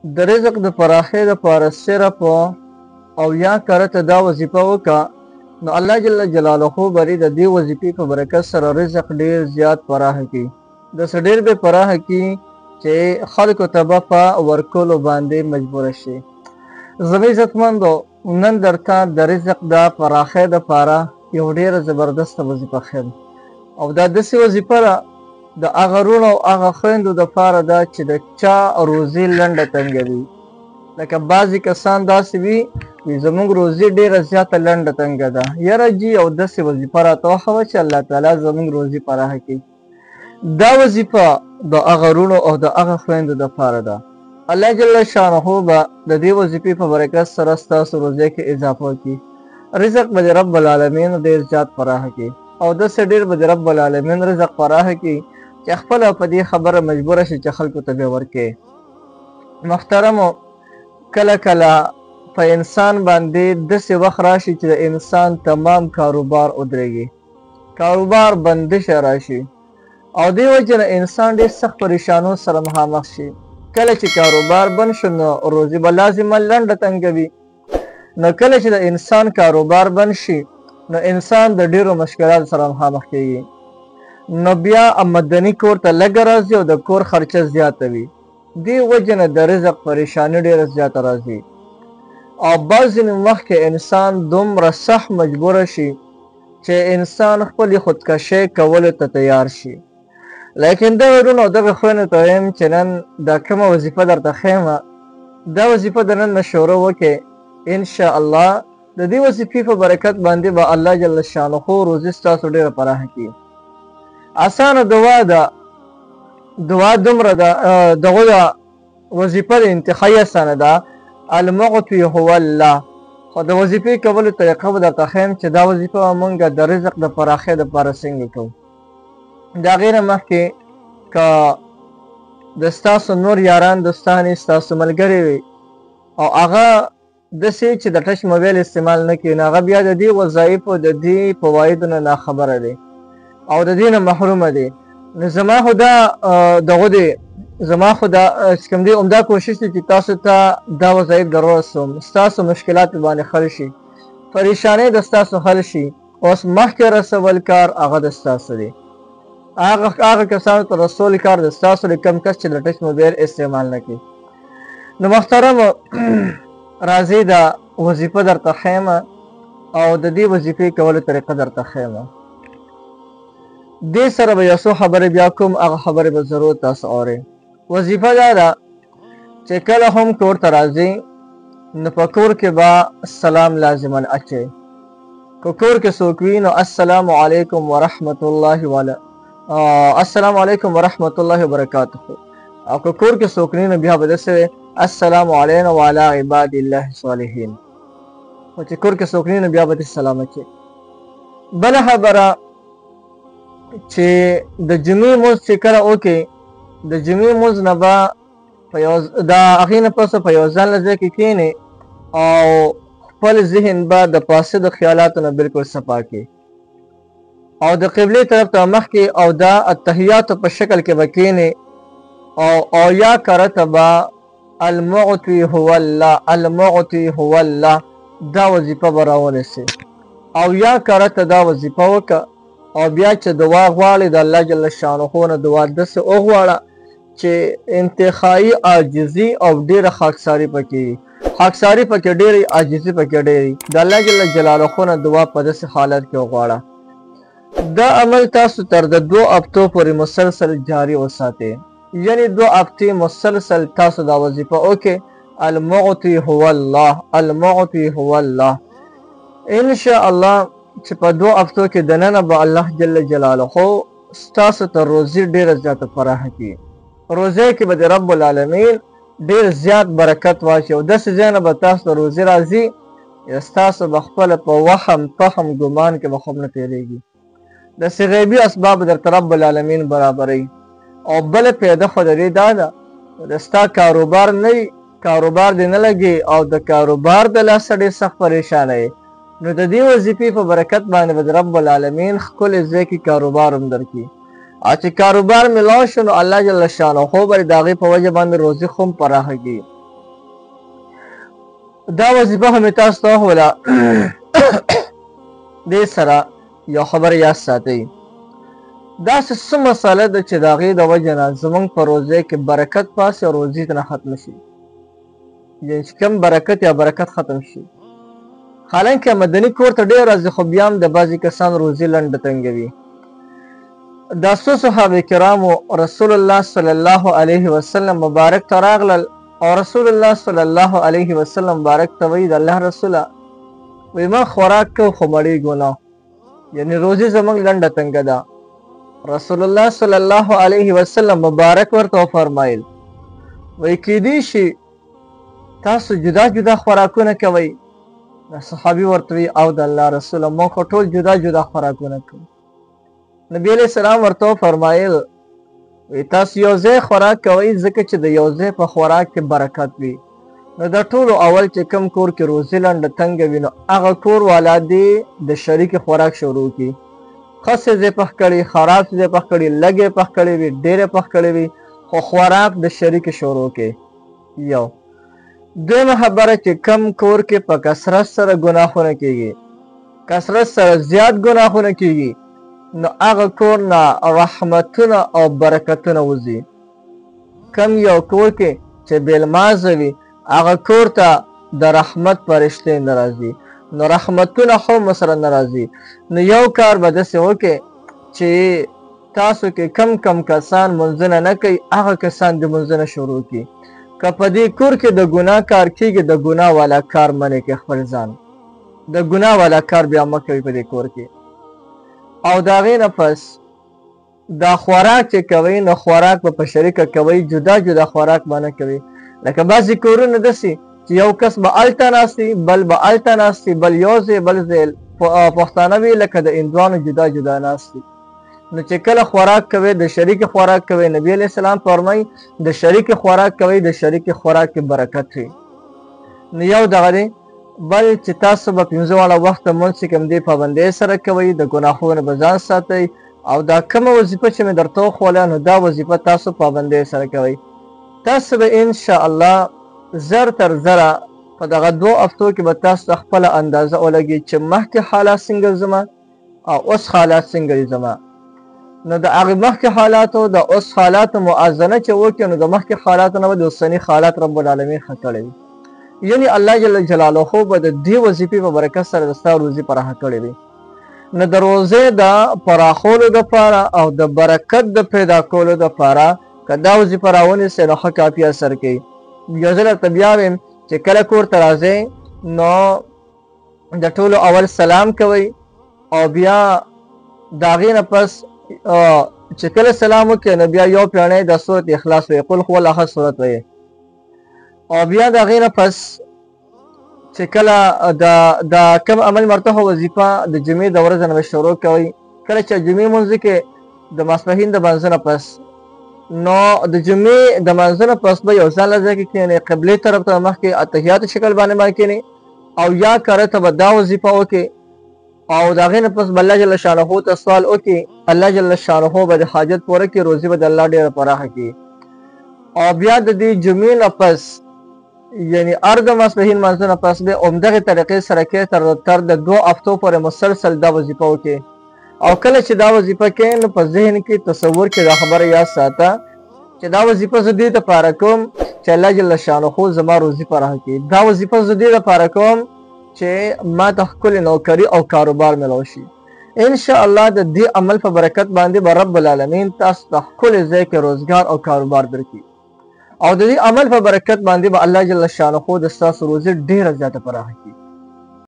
د رزق د پراخۍ دپاره صرف او یا کرته دا وظیفه وکړه نو الله جل جلاله به د دې وظیفې په برکت سره رزق ډیر زیات پراخه کړي. داسې ډیر به پراخه کړي چې خلکو ته به په ورکولو باندې مجبوره شي. زما عزتمندو، نن درته د رزق د پراخۍ دپاره یو ډیره زبردسته وظیفه ښیم، او دا داسې وظیفه ده د هغه وروڼو او هغه خویندو دپاره ده چې د چا روزي لنډه تنګه وي. لکه بعضې کسان داسې وي زموږ روزي ډیره زیاته لنډه تنګه ده، یاره جي یو داسې وظیفه راته وښوه چې الله تعالی زموږ روزي پراخه کړي. دا وظیفه د هغه وروڼو او د هغه خویندو دپاره ده. الله جل شانه به د دې وظیفې په برکت سره ستاسو روزۍ کې اضافه وکړي. رزق به د رب العالمین ډېر زیات پراخه کړي، او داسې ډېر به د رب العالمین رزق پراخه کړي چې خپله په دې خبره مجبوره شي چې خلکو ته به ورکړي. محترمو، کله کله په انسان باندې داسې وخت راشي چې د انسان تمام کاروبار ودرېږي، کاروبار بندش راشي، او دې وجه نه انسان ډېر سخت پریشانو سره مخامخ شي. کله چې کاروبار بند شو نو روزي به لازمه لنډه تنګه وي، نو کله چې د انسان کاروبار بند شي نو انسان د ډېرو مشکلاتو سره مخامخ کېږي، نو بیا آمدني کور ته لږه راځي او د کور خرچه زیاته وي. دې وجه نه د رزق پریشاني ډېره زیاته راځي، او بعضې وخت کې انسان دومره سخت مجبوره شي چې انسان خپلې خودکشۍ کولو ته تیار شي. لیکن دغه وروڼو او دغه خویندو ته وایم چې نن دا کومه وظیفه درته ښیمه، دا وظیفه د نن نه شروع وکړئ. انشاءالله د دې وظیفې په برکت باندې به الله جل شانه روزي ستاسو ډېره پراخه کړي. اسانه دعا ده، دعا دومره ده، دغه وظیفه د انتخابي اسانه ده، المعطي هو الله. خو د وظیفې کولو طریقه به درته ښیم چې دا وظیفه به مونږ د رزق د پراخۍ دپاره څنګه کوو. د هغې نه مخکې که د ستاسو نور یاران دوستانې ستاسو ملګري وي او هغه داسې چې د ټچ موبایل استعمال نه کوي، نو هغه بیا د دې وظایفو د دې فوایدو نه ناخبره دی او د دې نه محرومه دی. نو زما خو دا دغه دی، زما خو دا چې کوم دی عمده کوشش دی چې تاسو ته دا وظایف در ورسوم، ستاسو مشکلات باندې حل شي، پریشانۍ د ستاسو حل شي. اوس مخکې رسول کار هغه د ستاسو دی، هغه کسانو ته رسول کار د ستاسو دی کوم کس چې د ټچ موبایل استعمال نه کوي. نو محترمو، راځئ دا وظیفه درته ښیمه او د دې وظیفې کولو طریقه درته ښیمه. دې سره به یو څو خبرې بیا کوم، هغه خبرې به ضرور تاسو اورئ. وظیفه دا ده چې کله هم کور ته راځئ نو په کور کې به سلام لازما اچئ. که کور کې څوک وي نو السلام علیکم ورحمت الله السلام علیکم ورحمت الله وبرکاته، او که کور کې څوک نه بیا به داسې السلام علینا وعلی عباد الله الصالحین. خو چې کور کې څوک نه بیا به داسې سلام اچئ. بله خبره چې د جمعې لمونځ چې کله وکړئ، د جمعې لمونځ نه به د هغې نه پس په یو ځانله ځای کې کښېنئ او خپل ذهن به د فاسدو خیالاتو نه بلکل صفا کړئ، او د قبلې طرف ته مخکې او دا التحیاتو په شکل کې به کښېنئ، او یا کرته به المعطي هو الله، المعطي هو الله، دا وظیفه به راونیسئ، او یا کرته دا وظیفه وکړه. او بیا چې دعا غواړئ د الله جل شانه نه دعا داسې وغواړه چې انتخابي عاجزي او ډېره خاکساري پکې وي، خاکساري پکې ډېرې، عاجزي پکې ډېرې. د الله جل جلاله نه دعا په داسې حالت کې وغواړه. دا عمل تاسو تر د 2 هفتو پورې مسلسل جاري وساتئ، یعنی 2 هفتې مسلسل تاسو دا وظیفه وکړئ، المعطي هو الله، المعطي هو الله. انشاءالله چې په 2 هفتو کې دننه به الله جل جلاله ستاسو ته روزي ډېره زیاته پراخه کړي. روزۍ کې به د رب العالمین ډېر زیات برکت واچي، او داسې ځای نه به تاسو ته روزي راځي ستاسو به خپله په وهم فهم ګمان کې به خوب نه تېرېږي. داسې غیبي اسباب درته رب العالمین برابروي. او بله پیدا خو د دې دا ده د ستا کاروبار نه وي، کاروبار دې نه لګي او د کاروبار د لاسه ډېر سخت پریشانه یې، نو د دې وظیفې په برکت باندې به د رب العالمین ښکلې ځای کې کاروبار هم درکړي. او چې کاروبار میلاو شو نو الله جل شانه به د هغې په وجه باندې روزي خو هم پراخه کړي. دا وظیفه هم تاسو ته ولا دې سره یو خبر یاد ساتئ داسې څه مسله ده چې د هغې د وجې نه زموږ په روزۍ کې برکت پاسي او روزي ته نه ختم شي یعنې چې کوم برکت یا برکت ختم شي حالانکه مدني کور ته ډېر راځي خو بیا هم د بعضې کسان روزي لنډه تنګوي دا څو صحابه کرامو رسول الله صلی الله علیه وسلم مبارک ته راغلل او رسول الله صلی الله علیه وسلم مبارک ته وایي د الله رسوله وایي ما خوراک کو خو مړېږو نه یعنې روزي زموږ لنډه تنګه ده رسول الله صلی الله علیه وسلم مبارک ورته وفرمایل وایي کیدی شي تاسو جدا جدا خوراکونه کوئ صحابي ورته وایي او د الله رسوله موږ خو ټول جدا جدا خوراکونه کوو نبی علیه السلام ورته وفرمایل وایي تاسو یو ځای خوراک کوئ ځکه چې د یو ځای په خوراک کې برکت وي نو د ټولو اول چې کم کور کې روزي لنډه تنګه وي نو هغه کور والا دې د شریک خوراک شروع کړي ښه څه ځای پخ کړي خراب څه ځای پخ کړي لږې پخ کړي وي ډېرې پخ کړي وي خو خوراک د شریک شروع کړي یو دویمه خبره چې کم کور کې په کثرت سره ګناهونه کیږي کثرت سره زیات ګناهونه کیږي نو هغه کور نه رحمتونه او برکتونه وځي کم یو کور کې چې بېلمازه وي هغه کور ته د رحمت فرشتې نه راځي نو رحمتونه هم سره نه راځي نو یو کار به داسې وکړي چې تاسو کې کم کسان منځونه نه کوي هغه کسان د منځونه شروع کړي که په دې کور کې د ګناه کار کېږي د ګناه والا کار منې کې خپل ځان د ګناه والا کار بیا مه کوي په دې کور کې او د هغې نه پس دا خوراک چې کوئ نو خوراک به په شریکه کوئ جدا جدا خوراک به نه کوئ لکه بعضې کورونه داسې چې یو کس به هلته ناستي بل به هلته ناستي بل یو ځای بل ځای پښتانه وي لکه د هندوانو جدا جدا ناستي نو چې کله خوراک کوئ د شریک خوراک کوئ نبی علیه السلام فرمایي د شریک خوراک کوئ د شریک خوراک کې برکت وي نو یو دغه دی بل چې تاسو به 15 واړه وخته مونځ چې کوم دی پابندۍ سره کوئ د ګناهونو به ځان ساتئ او دا کومه وظیفه چې مې درته وښوله نو دا وظیفه تاسو پابندۍ سره کوئ تاسو به انشاءالله زر تر زره په دغه 2 هفتو کې به تاسو ته خپله اندازه ولګي چې مخکې حالات څنګه زما او اوس حالات څنګه دي زما نو د هغې مخکې حالاتو د اوس حالاتو موازنه چې وکړي نو د مخکې حالاتو نه به د اوسني حالات رب العالمین ښه کړی وي یعنې الله جل جلاله به د دې وظیفې په برکت سره د ستا روزي پراخه کړې وي نو د روزې د پراخولو دپاره او د برکت د پیدا کولو دپاره که دا وظیفه راونیسئ نو ښه کافي اثر کوي یو ځل درته بیا وایم چې کله کور ته راځئ نو د ټولو اول سلام کوئ او بیا د هغې نه پس چې کله سلام وکړئ نو بیا یو پیاڼی د سورت اخلاص وایي قل هو الله احد سورت وایي او بیا د هغې نه پس چې کله د کم عمل مرتبه وظیفه د جمعې د ورځې نه به شروع کوئ کله چې جمعې لمونځ کې د ماسپښین د لمانځه نه پس نو د جمعې د لمانځه نه پس به یو ځای له ځای کې کښېنئ قبلې طرف ته مخکې اتحیات شکل باندې کښېنئ او یا کره ته به دا وظیفه وکړئ او د هغې نه پس به الله جل شانه ته سوال وکړي الله جل شانه به د حاجت پوره کړي روزي به د الله ډېره پراخه کړي او بیا د دې جمعې نه پس یعنی هر د ماسپښین لمانځه نه پس به همدغې طریقې سره کې تر د 2 هفتو پورې مسلسل دا وظیفه وکړي او کله چې دا وظیفه کوې نو په ذهن کې تصور کې دا خبره یاد ساته چې دا وظیفه زه دې دپاره کوم چې الله جل شانه زما روزي پراخه کړي دا وظیفه زه دې دپاره کوم چې ما ته ښکلې نوکري او کاروبار میلاو شي انشاءالله د دې عمل په برکت باندې به رب العالمین تاسو ته ښکلې ځای کې روزګار او کاروبار درکړي او د دې عمل په برکت باندې به الله جل شانه د ستاسو روزي ډېره زیاته پراخه کړي